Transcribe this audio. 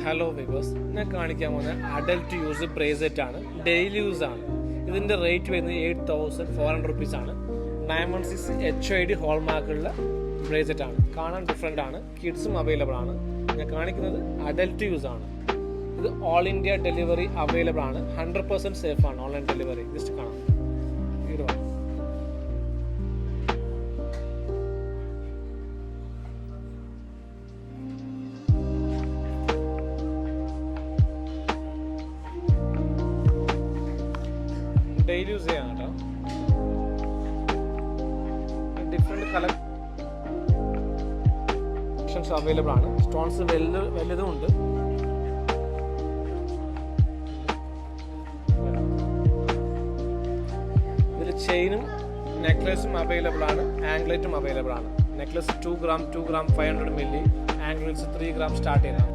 Hello viewers, ഞാൻ കാണിക്കാൻ പോകുന്ന അഡൽട്ട് യൂസ് ബ്രേസ്ലെറ്റ് ആണ്. ഡെയിലി യൂസ് ആണ്. ഇതിൻ്റെ റേറ്റ് വരുന്നത് 8400 റുപ്പീസ് ആണ്. 916 HID ഹോൾമാർക്കുള്ള ബ്രേസ്ലെറ്റ് ആണ്. കാണാൻ ഡിഫറെൻ്റ് ആണ്. കിഡ്സും അവൈലബിൾ ആണ്. ഞാൻ കാണിക്കുന്നത് അഡൽട്ട് യൂസ് ആണ്. ഇത് ഓൾ ഇന്ത്യ ഡെലിവറി അവൈലബിൾ ആണ്. 100% സേഫ് ആണ്. ഓൺലൈൻ ഡെലിവറി ജസ്റ്റ് കാണാം. ഡെയിലി യൂസ് ചെയ്യാൻ കേട്ടോ. ഡിഫറെൻറ്റ് കളക്ഷൻസ് അവൈലബിൾ ആണ്. സ്റ്റോൺസ് വലുതും ഉണ്ട്. ഇതിൽ ചെയിനും നെക്ലേസും അവൈലബിൾ ആണ്. ആംഗ്ലെറ്റും അവൈലബിൾ ആണ്. Necklace 2 gram 500 milli, anklets 3 gram start ചെയ്യുന്നതാണ്.